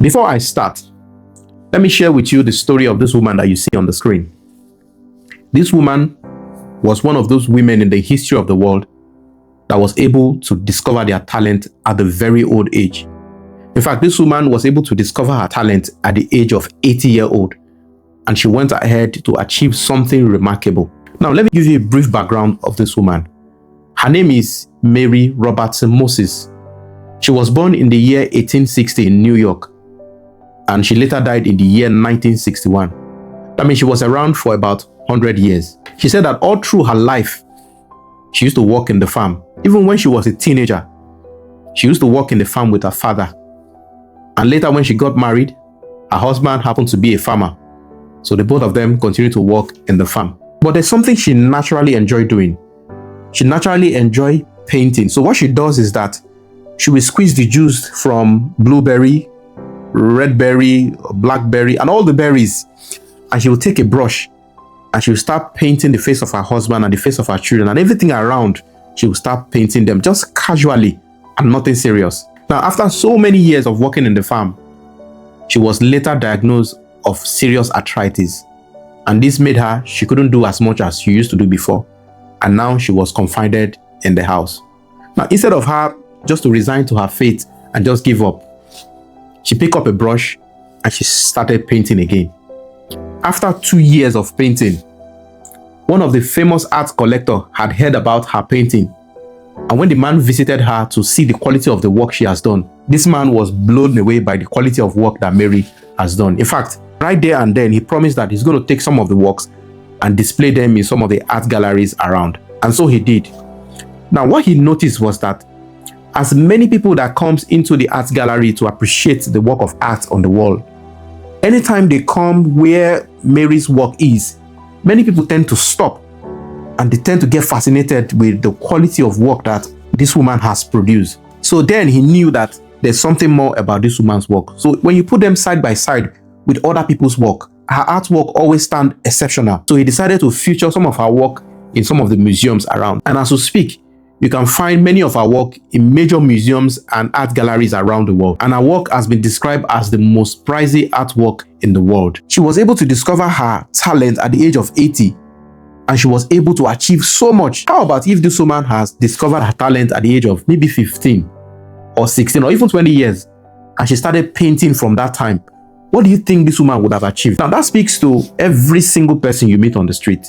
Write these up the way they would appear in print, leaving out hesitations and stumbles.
Before I start, let me share with you the story of this woman that you see on the screen. This woman was one of those women in the history of the world that was able to discover their talent at a very old age. In fact, this woman was able to discover her talent at the age of 80-year-old, and she went ahead to achieve something remarkable. Now, let me give you a brief background of this woman. Her name is Mary Robertson Moses. She was born in the year 1860 in New York, and she later died in the year 1961. That means she was around for about 100 years. She said that all through her life, she used to work in the farm. Even when she was a teenager, she used to work in the farm with her father. And later when she got married, her husband happened to be a farmer. So the both of them continued to work in the farm. But there's something she naturally enjoyed doing. She naturally enjoyed painting. So what she does is that she will squeeze the juice from blueberry, red berry, blackberry, and all the berries. And she will take a brush and she will start painting the face of her husband and the face of her children and everything around. She will start painting them just casually and nothing serious. Now, after so many years of working in the farm, she was later diagnosed of serious arthritis. And this made her, she couldn't do as much as she used to do before. And now she was confined in the house. Now, instead of her just to resign to her fate and just give up, she picked up a brush and she started painting again. After 2 years of painting, one of the famous art collectors had heard about her painting. And when the man visited her to see the quality of the work she has done, this man was blown away by the quality of work that Mary has done. In fact, right there and then, he promised that he's going to take some of the works and display them in some of the art galleries around. And so he did. Now, what he noticed was that as many people that comes into the art gallery to appreciate the work of art on the wall, anytime they come where Mary's work is, many people tend to stop and they tend to get fascinated with the quality of work that this woman has produced. So then he knew that there's something more about this woman's work. So when you put them side by side with other people's work, her artwork always stand exceptional. So he decided to feature some of her work in some of the museums around. And as we speak, you can find many of her work in major museums and art galleries around the world. And her work has been described as the most pricey artwork in the world. She was able to discover her talent at the age of 80, and she was able to achieve so much. How about if this woman has discovered her talent at the age of maybe 15 or 16 or even 20 years, and she started painting from that time? What do you think this woman would have achieved? Now, that speaks to every single person you meet on the street.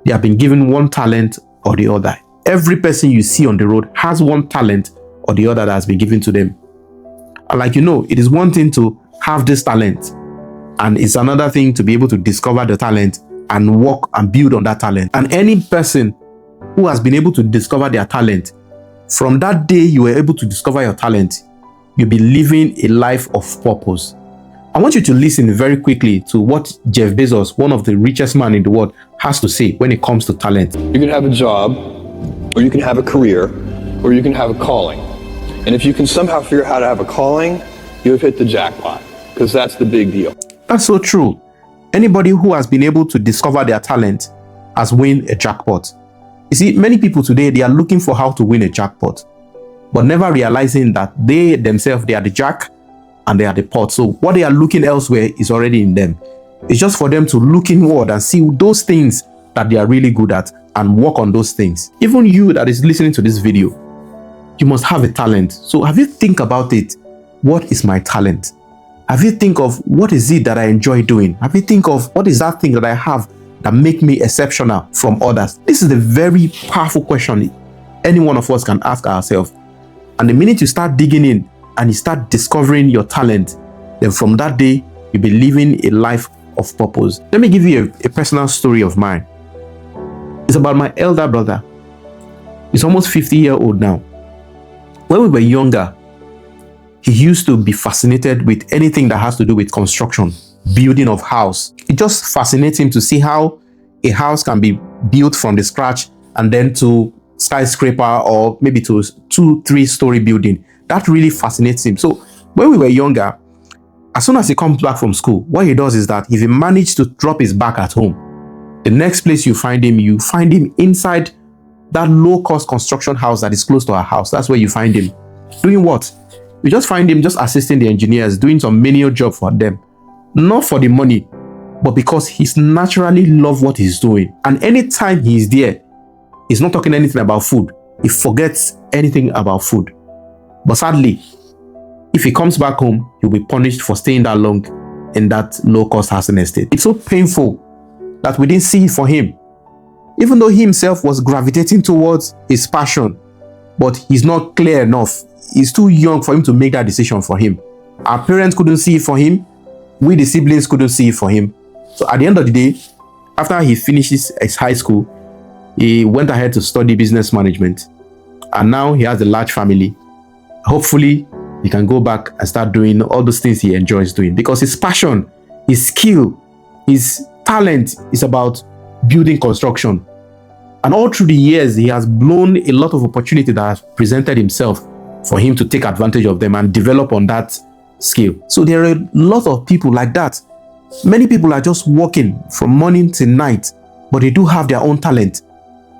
They have been given one talent or the other. Every person you see on the road has one talent or the other that has been given to them. And like you know, it is one thing to have this talent, and it's another thing to be able to discover the talent and work and build on that talent. And any person who has been able to discover their talent, from that day you were able to discover your talent, you'll be living a life of purpose. I want you to listen very quickly to what Jeff Bezos, one of the richest men in the world, has to say when it comes to talent. You can have a job, or you can have a career, or you can have a calling. And if you can somehow figure out how to have a calling, you have hit the jackpot, because that's the big deal. That's so true. Anybody who has been able to discover their talent has won a jackpot. You see, many people today, they are looking for how to win a jackpot, but never realizing that they themselves, they are the jack and they are the pot. So what they are looking elsewhere is already in them. It's just for them to look inward and see those things that they are really good at and work on those things. Even you that is listening to this video, you must have a talent. So have you think about it? What is my talent? Have you think of what is it that I enjoy doing? Have you think of what is that thing that I have that make me exceptional from others? This is a very powerful question any one of us can ask ourselves. And the minute you start digging in and you start discovering your talent, then from that day, you'll be living a life of purpose. Let me give you a personal story of mine. It's about my elder brother. He's almost 50-year-old now. When we were younger, he used to be fascinated with anything that has to do with construction, building of house. It just fascinates him to see how a house can be built from the scratch and then to skyscraper or maybe to 2-3-story building. That really fascinates him. So when we were younger, as soon as he comes back from school, what he does is that if he managed to drop his bag at home, the next place you find him inside that low-cost construction house that is close to our house. That's where you find him. Doing what? You just find him just assisting the engineers, doing some menial job for them. Not for the money, but because he's naturally love what he's doing. And anytime he's there, he's not talking anything about food. He forgets anything about food. But sadly, if he comes back home, he'll be punished for staying that long in that low-cost housing estate. It's so painful that we didn't see it for him. Even though he himself was gravitating towards his passion, but he's not clear enough. He's too young for him to make that decision for him. Our parents couldn't see it for him. We, the siblings, couldn't see it for him. So at the end of the day, after he finishes his high school, he went ahead to study business management. And now he has a large family. Hopefully, he can go back and start doing all those things he enjoys doing. Because his passion, his skill, his talent is about building construction. And all through the years, he has blown a lot of opportunity that has presented himself for him to take advantage of them and develop on that skill. So there are a lot of people like that. Many people are just working from morning to night, but they do have their own talent.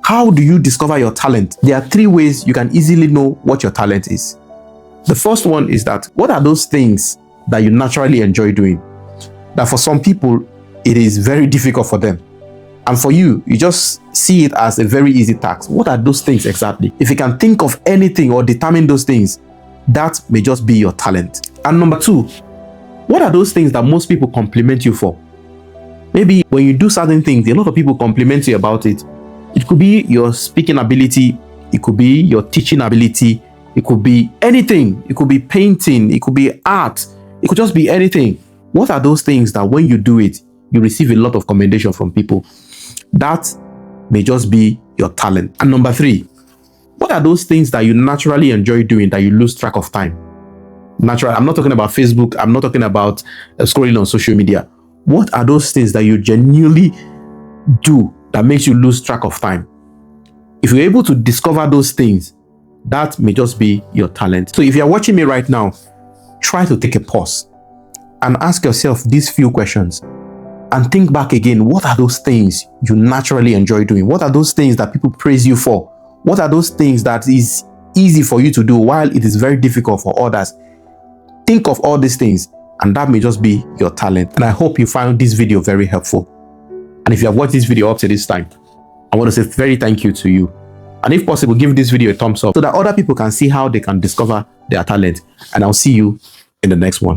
How do you discover your talent? There are 3 ways you can easily know what your talent is. The first one is that, what are those things that you naturally enjoy doing? That for some people, it is very difficult for them. And for you, you just see it as a very easy task. What are those things exactly? If you can think of anything or determine those things, that may just be your talent. And number 2, what are those things that most people compliment you for? Maybe when you do certain things, a lot of people compliment you about it. It could be your speaking ability. It could be your teaching ability. It could be anything. It could be painting. It could be art. It could just be anything. What are those things that when you do it, you receive a lot of commendation from people? That may just be your talent. And number 3, what are those things that you naturally enjoy doing that you lose track of time? Natural. I'm not talking about Facebook. I'm not talking about scrolling on social media. What are those things that you genuinely do that makes you lose track of time? If you're able to discover those things, that may just be your talent. So if you're watching me right now, try to take a pause and ask yourself these few questions and think back again. What are those things you naturally enjoy doing? What are those things that people praise you for? What are those things that is easy for you to do while it is very difficult for others? Think of all these things, and that may just be your talent. And I hope you found this video very helpful. And if you have watched this video up to this time, I want to say very thank you to you. And if possible, give this video a thumbs up so that other people can see how they can discover their talent. And I'll see you in the next one.